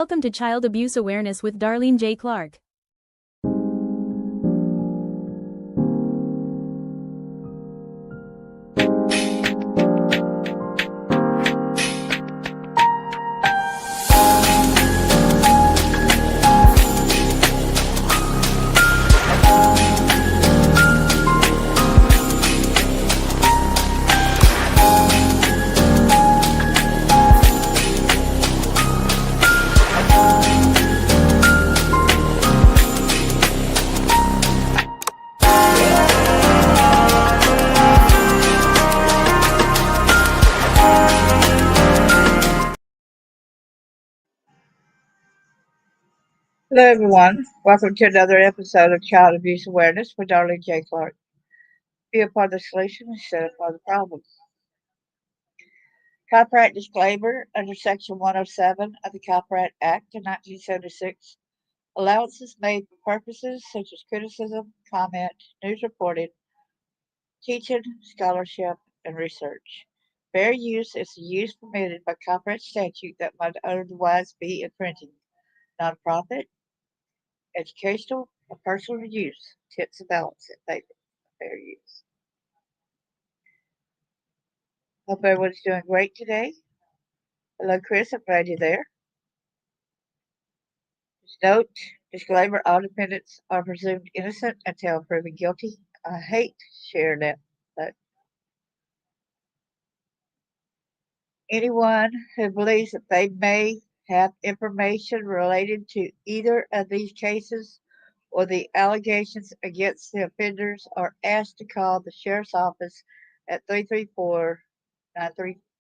Welcome to Child Abuse Awareness with Darlene J. Clark. Hello, everyone. Welcome to another episode of Child Abuse Awareness with Darlene J. Clark. Be a part of the solution instead of part of the problem. Copyright disclaimer under Section 107 of the Copyright Act of 1976. Allowances made for purposes such as criticism, comment, news reporting, teaching, scholarship, and research. Fair use is the use permitted by copyright statute that might otherwise be infringing. Nonprofit, educational, or personal use tips the balance in favor of fair use. Hope everyone's doing great today. Hello, Chris. I'm glad you're there. Just note, disclaimer, all defendants are presumed innocent until proven guilty. I hate sharing that, but anyone who believes that they may have information related to either of these cases or the allegations against the offenders are asked to call the Sheriff's Office at 334-93,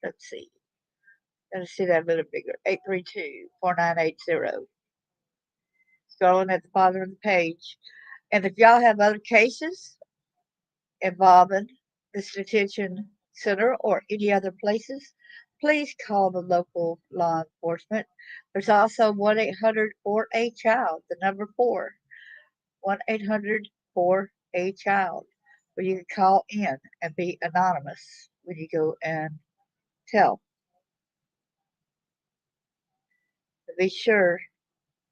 let's see that a little bigger, 832-4980. Scrolling at the bottom of the page. And if y'all have other cases involving this detention center or any other places, please call the local law enforcement. There's also 1-800-4-A-CHILD, the number 4, 1-800-4-A-CHILD, where you can call in and be anonymous when you go and tell. So be sure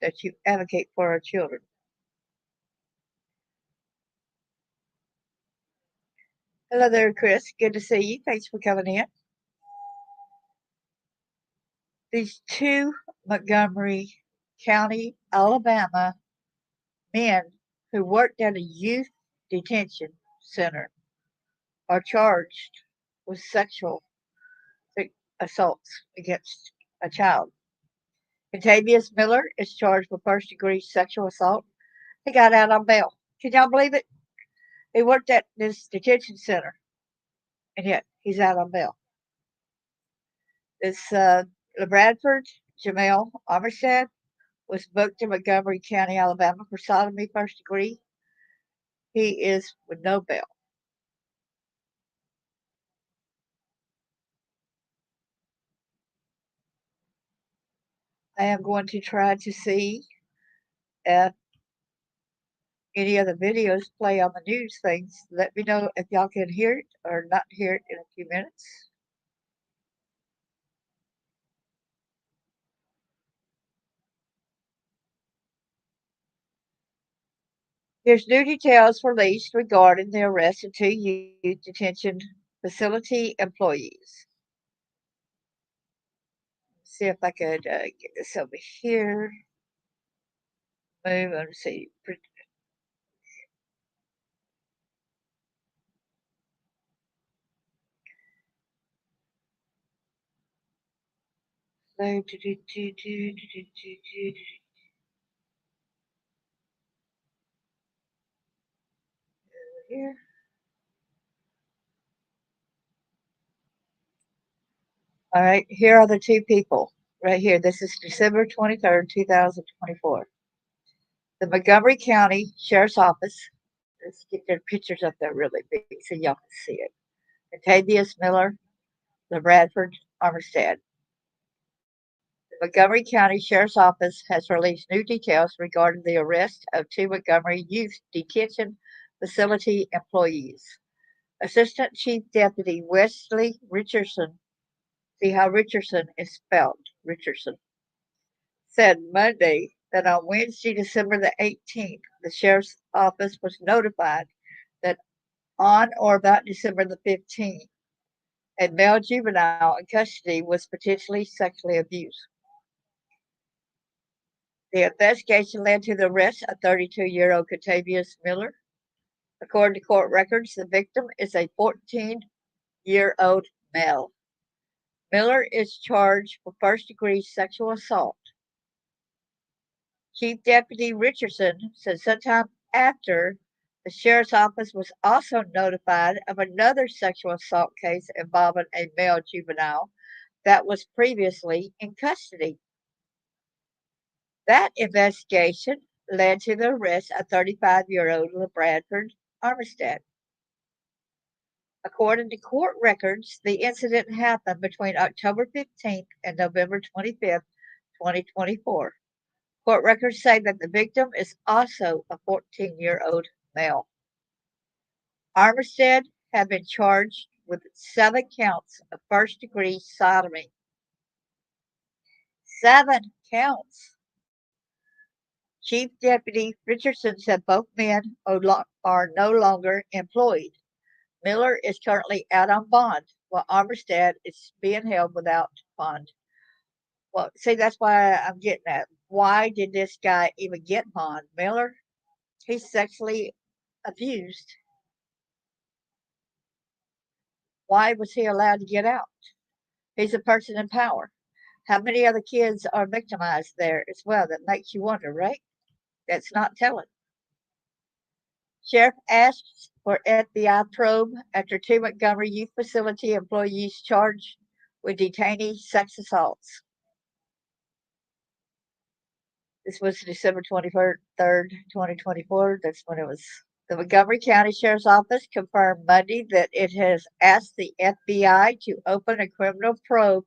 that you advocate for our children. Hello there, Chris. Good to see you. Thanks for coming in. These two Montgomery County, Alabama men who worked at a youth detention center are charged with sexual assaults against a child. Kentavious Miller is charged with first-degree sexual assault. He got out on bail. Can y'all believe it? He worked at this detention center, and yet he's out on bail. This LABRADFORD Jamel Armistad was booked in Montgomery County, Alabama for sodomy first degree. He is with no bail. I am going to try to see if any of the videos play on the news things. Let me know if y'all can hear it or not hear it in a few minutes. There's new details released regarding the arrest of 2 youth detention facility employees. Let's see if I could get this over here. Move and see. Here. All right, here are the 2 people right here. This is December 23rd, 2024. The Montgomery County Sheriff's Office. Let's get their pictures up there really big so y'all can see it. Kentavious Miller, LABRADFORD Armistad. The Montgomery County Sheriff's Office has released new details regarding the arrest of 2 Montgomery Youth Detention Facility employees. Assistant Chief Deputy Wesley Richardson, see how Richardson is spelled, Richardson, said Monday that on Wednesday, December the 18th, the sheriff's office was notified that on or about December the 15th, a male juvenile in custody was potentially sexually abused. The investigation led to the arrest of 32-year-old Kentavious Miller. According to court records, the victim is a 14-year-old male. Miller is charged for first-degree sexual assault. Chief Deputy Richardson said sometime after, the sheriff's office was also notified of another sexual assault case involving a male juvenile that was previously in custody. That investigation led to the arrest of 35-year-old LABRADFORD Armistead. According to court records, the incident happened between October 15th and November 25th, 2024. Court records say that the victim is also a 14-year-old male. Armistead had been charged with 7 counts of first-degree sodomy. 7 counts. Chief Deputy Richardson said both men are no longer employed. Miller is currently out on bond, while Armistead is being held without bond. Well, see, that's why I'm getting at. Why did this guy even get bond? Miller, he's sexually abused. Why was he allowed to get out? He's a person in power. How many other kids are victimized there as well? That makes you wonder, right? That's not telling. Sheriff asks for FBI probe after 2 Montgomery Youth Facility employees charged with detainee sex assaults. This was December 23rd, 2024. That's when it was. The Montgomery County Sheriff's Office confirmed Monday that it has asked the FBI to open a criminal probe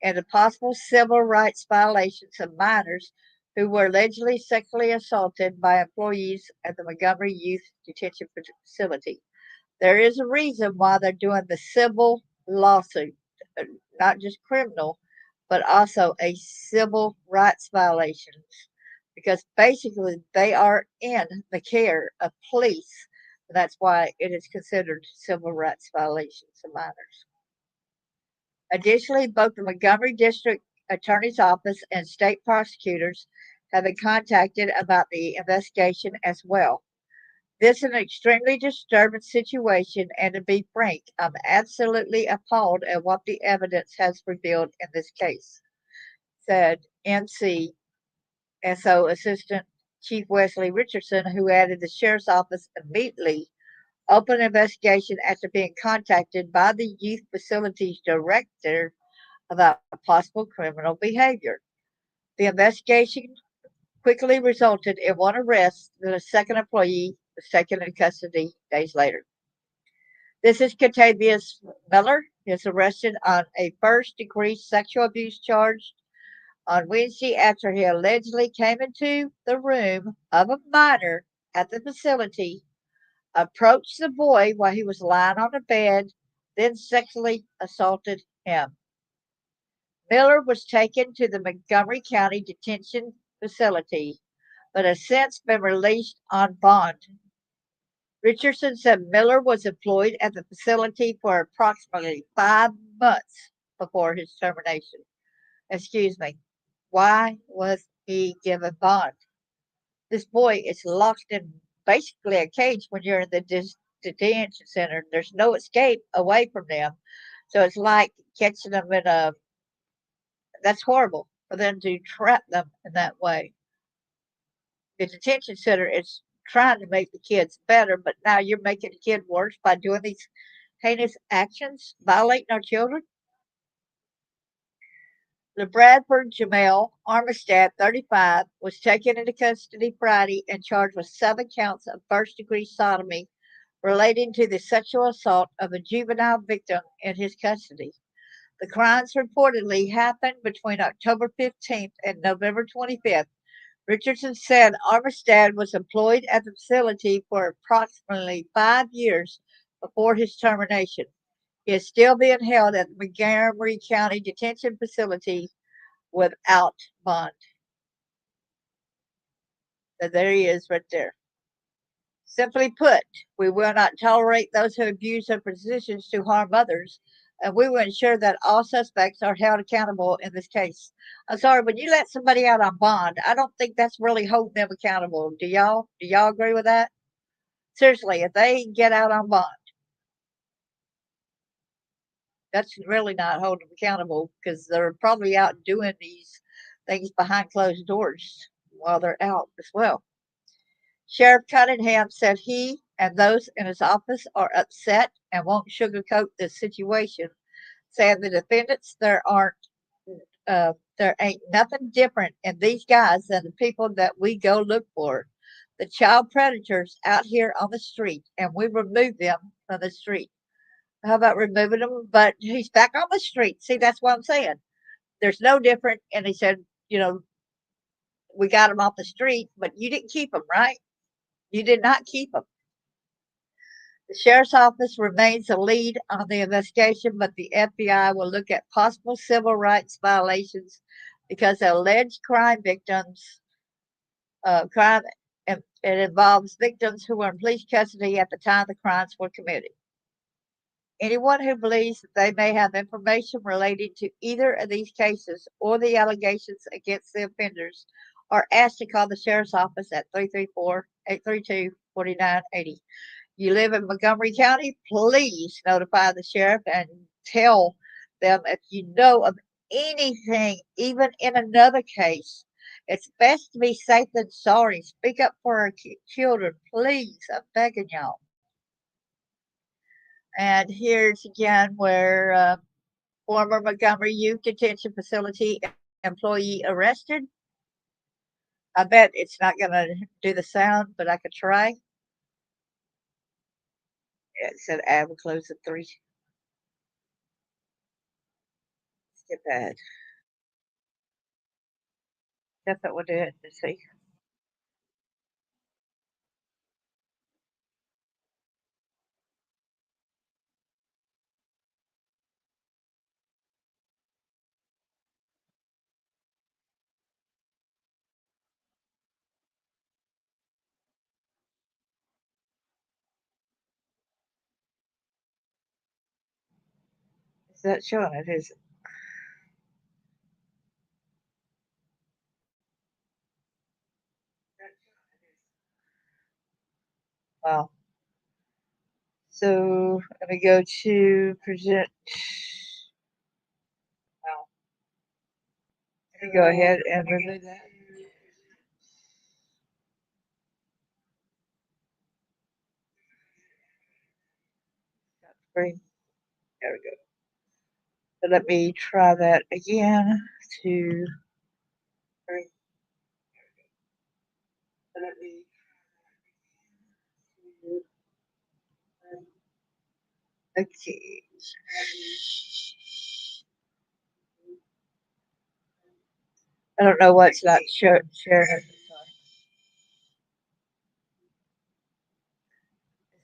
into possible civil rights violations of minors who were allegedly sexually assaulted by employees at the Montgomery Youth Detention Facility. There is a reason why they're doing the civil lawsuit, not just criminal, but also a civil rights violations, because basically they are in the care of police. That's why it is considered civil rights violations of minors. Additionally, both the Montgomery District Attorney's Office and state prosecutors have been contacted about the investigation as well. This is an extremely disturbing situation, and to be frank, I'm absolutely appalled at what the evidence has revealed in this case, said MCSO Assistant Chief Wesley Richardson, who added the sheriff's office immediately opened an investigation after being contacted by the youth facility's director about possible criminal behavior. The investigation quickly resulted in one arrest, and a second employee was taken into custody days later. This is Kentavious Miller. He was arrested on a first-degree sexual abuse charge on Wednesday after he allegedly came into the room of a minor at the facility, approached the boy while he was lying on a bed, then sexually assaulted him. Miller was taken to the Montgomery County Detention Facility, but has since been released on bond. Richardson said Miller was employed at the facility for approximately 5 months before his termination. Excuse me. Why was he given bond? This boy is locked in basically a cage when you're in the detention center. There's no escape away from them. So it's like catching them in a. That's horrible for them to trap them in that way. The detention center is trying to make the kids better, but now you're making the kid worse by doing these heinous actions, violating our children. LABRADFORD Jamel Armistad, 35, was taken into custody Friday and charged with 7 counts of first-degree sodomy relating to the sexual assault of a juvenile victim in his custody. The crimes reportedly happened between October 15th and November 25th. Richardson said Armistad was employed at the facility for approximately 5 years before his termination. He is still being held at the Montgomery County Detention Facility without bond. There he is right there. Simply put, we will not tolerate those who abuse their positions to harm others, and we will ensure that all suspects are held accountable in this case. I'm sorry, when you let somebody out on bond, I don't think that's really holding them accountable. Do y'all? Do y'all agree with that? Seriously, if they get out on bond, that's really not holding them accountable because they're probably out doing these things behind closed doors while they're out as well. Sheriff Cunningham said he and those in his office are upset and won't sugarcoat this situation, saying the defendants there ain't nothing different in these guys than the people that we go look for. The child predators out here on the street, and we remove them from the street. How about removing them? But he's back on the street. See, that's what I'm saying. There's no different. And he said, you know, we got him off the street, but you didn't keep him, right? You did not keep him. The sheriff's office remains the lead on the investigation, but the FBI will look at possible civil rights violations because alleged crime victims, crime, it involves victims who were in police custody at the time the crimes were committed. Anyone who believes that they may have information relating to either of these cases or the allegations against the offenders are asked to call the sheriff's office at 334-832-4980. You live in Montgomery County, please notify the sheriff and tell them if you know of anything, even in another case. It's best to be safe than sorry. Speak up for our children, please. I'm begging y'all. And here's again where former Montgomery Youth Detention Facility employee arrested. I bet it's not going to do the sound, but I could try. It said ad will close at 3. Skip that. Guess that will do it. Let's see. Is that showing it? Is it? Wow. So let me go to present. Wow. Let me go ahead and remove that. Screen. There we go. So let me try that again to. So let me. Okay. I don't know what's not sharing.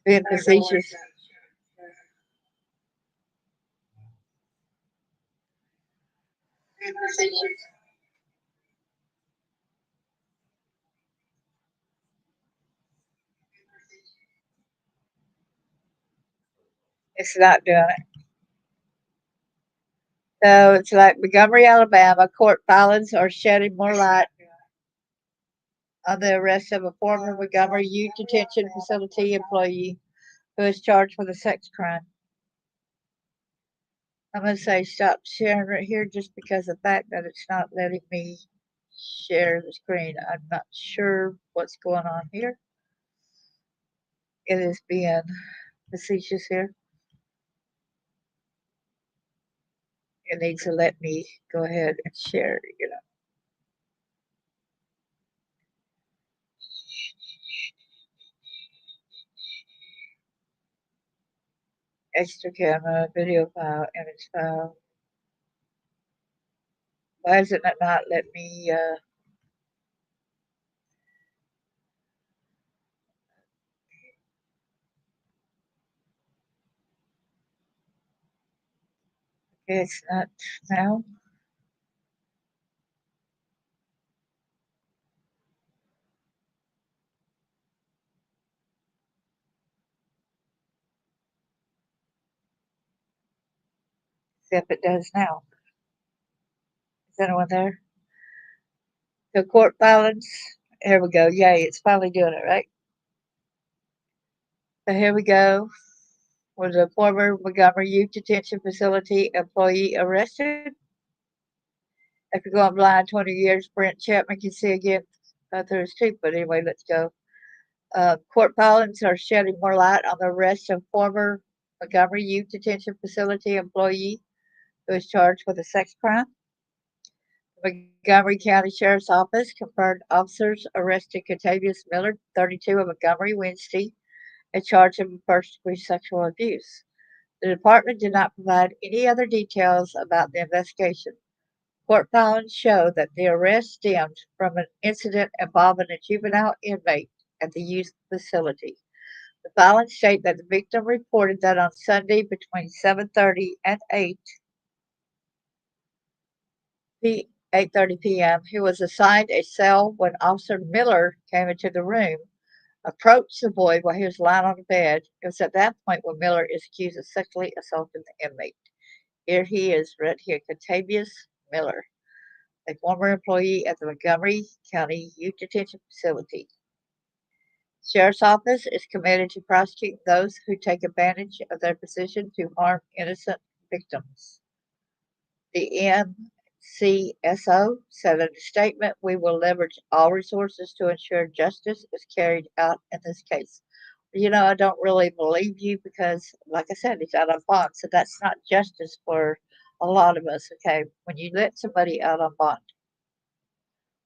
Being facetious. It's not doing it. So it's like Montgomery, Alabama, court filings are shedding more light on the arrest of a former Montgomery Youth Detention Facility employee who is charged with a sex crime. I'm going to say stop sharing right here just because of the fact that it's not letting me share the screen. I'm not sure what's going on here. It is being facetious here. It needs to let me go ahead and share, Extra camera, video file, image file. Why is it not let me it's not now? except it does now. Is anyone there? The court filings. Here we go. Yay, it's finally doing it, right? So here we go. Was a former Montgomery Youth Detention Facility employee arrested? After going blind 20 years, Brent Chapman can see again through his teeth. But anyway, let's go. Court filings are shedding more light on the arrest of former Montgomery Youth Detention Facility employee who is charged with a sex crime. The Montgomery County Sheriff's Office confirmed officers arrested Kentavious Miller, 32, of Montgomery Wednesday, and charged him with first-degree sexual abuse. The department did not provide any other details about the investigation. Court filings show that the arrest stemmed from an incident involving a juvenile inmate at the youth facility. The filings state that the victim reported that on Sunday between 7:30 and 8:30 p.m., he was assigned a cell when Officer Miller came into the room, approached the boy while he was lying on the bed. It was at that point when Miller is accused of sexually assaulting the inmate. Here he is, right here, Kentavious Miller, a former employee at the Montgomery County Youth Detention Facility. Sheriff's Office is committed to prosecute those who take advantage of their position to harm innocent victims. The MCSO said in a statement, "We will leverage all resources to ensure justice is carried out in this case." I don't really believe you because, like I said, he's out on bond, so that's not justice for a lot of us, okay? When you let somebody out on bond,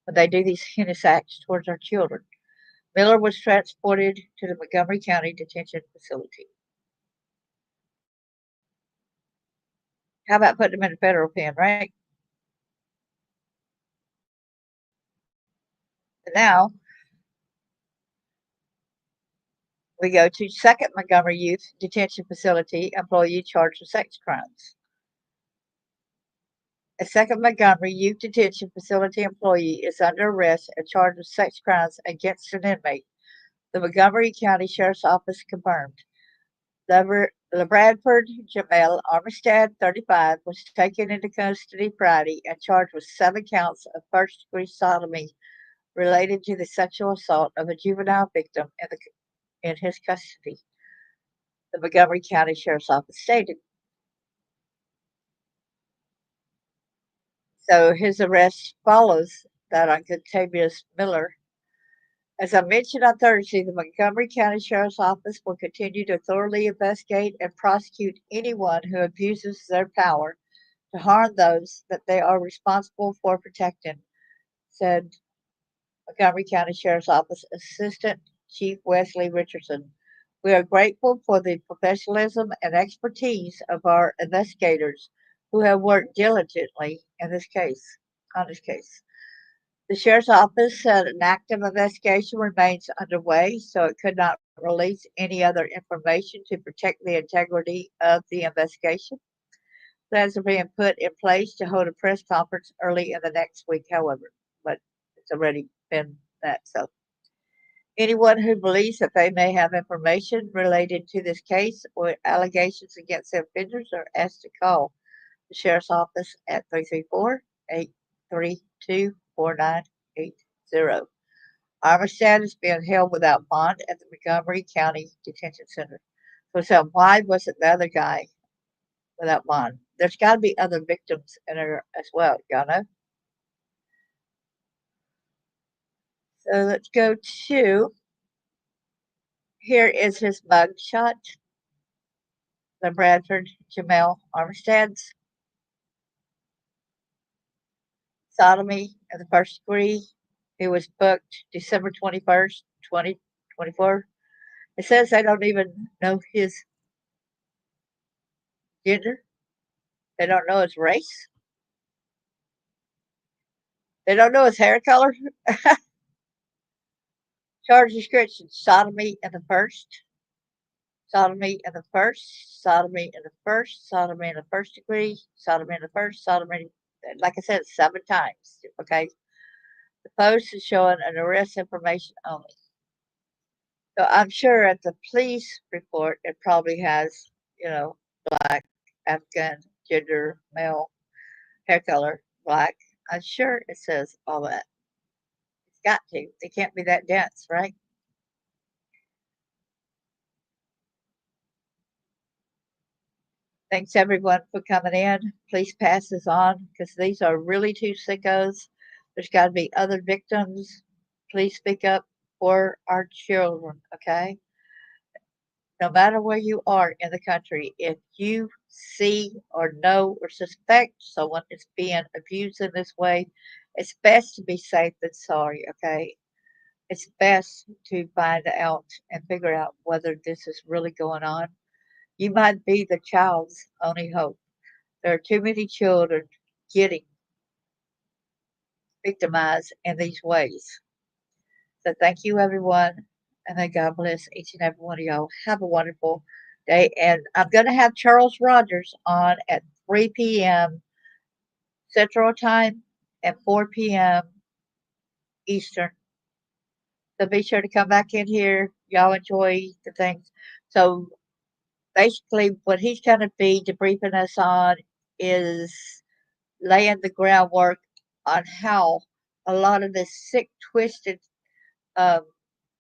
when they do these heinous acts towards our children. Miller was transported to the Montgomery County Detention Facility. How about putting him in a federal pen, right? And now we go to second Montgomery Youth Detention Facility employee charged with sex crimes. A second Montgomery Youth Detention Facility employee is under arrest and charged with sex crimes against an inmate. The Montgomery County Sheriff's Office confirmed. LABRADFORD JAMELL ARMISTAD, 35, was taken into custody Friday and charged with 7 counts of first-degree sodomy related to the sexual assault of a juvenile victim in his custody, the Montgomery County Sheriff's Office stated. So his arrest follows that on Kentavious Miller. As I mentioned on Thursday, the Montgomery County Sheriff's Office will continue to thoroughly investigate and prosecute anyone who abuses their power to harm those that they are responsible for protecting, said Montgomery County Sheriff's Office Assistant Chief Wesley Richardson. We are grateful for the professionalism and expertise of our investigators who have worked diligently on this case. The Sheriff's Office said an active investigation remains underway, so it could not release any other information to protect the integrity of the investigation. Plans are being put in place to hold a press conference early in the next week, however, but it's already been that. So anyone who believes that they may have information related to this case or allegations against the offenders are asked to call the Sheriff's Office at 334-832-4980. Armistead is being held without bond at the Montgomery County Detention Center. So why wasn't the other guy without bond? There's got to be other victims in there as well, y'all know? So let's go to, here is his mug shot. LABRADFORD JAMELL ARMISTAD's sodomy in the first degree. It was booked December 21st, 2024. It says they don't even know his gender. They don't know his race. They don't know his hair color. Charge description: sodomy in the first, sodomy in the first, sodomy in the first, sodomy in the first degree, sodomy in the first, sodomy, like I said, 7 times. Okay. The post is showing an arrest information only. So I'm sure at the police report, it probably has, black, African, gender, male, hair color, black. I'm sure it says all that. It's got to. They can't be that dense, right? Thanks everyone for coming in. Please pass this on because these are really two sickos. There's got to be other victims. Please speak up for our children, okay? No matter where you are in the country, if you see or know or suspect someone is being abused in this way, it's best to be safe than sorry, okay? It's best to find out and figure out whether this is really going on. You might be the child's only hope. There are too many children getting victimized in these ways. So thank you, everyone, and may God bless each and every one of y'all. Have a wonderful day. And I'm going to have Charles Rogers on at 3 p.m. Central Time and 4 p.m. Eastern. So be sure to come back in here. Y'all enjoy the things. So basically, what he's going to be debriefing us on is laying the groundwork on how a lot of this sick, twisted, um,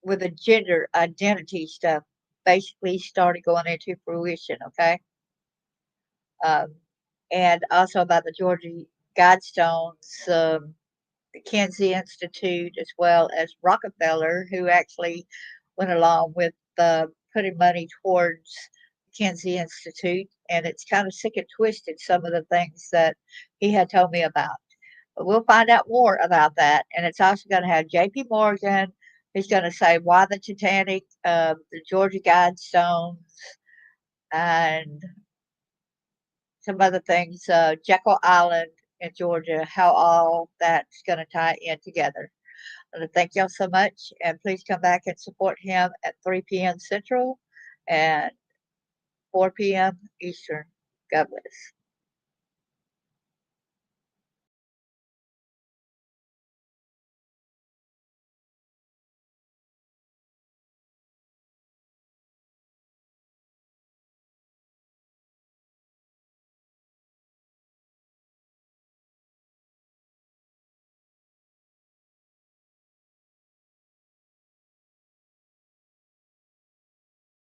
with the gender identity stuff basically started going into fruition. Okay, um, and also about the Georgia Guidestones, the Kinsey Institute, as well as Rockefeller, who actually went along with putting money towards the Kinsey Institute. And it's kind of sick and twisted, some of the things that he had told me about. But we'll find out more about that. And it's also going to have J.P. Morgan, who's going to say why the Titanic, the Georgia Guidestones, and some other things, Jekyll Island in Georgia, how all that's going to tie in together. I want to thank y'all so much, and please come back and support him at 3 p.m. Central and 4 p.m. Eastern. God bless.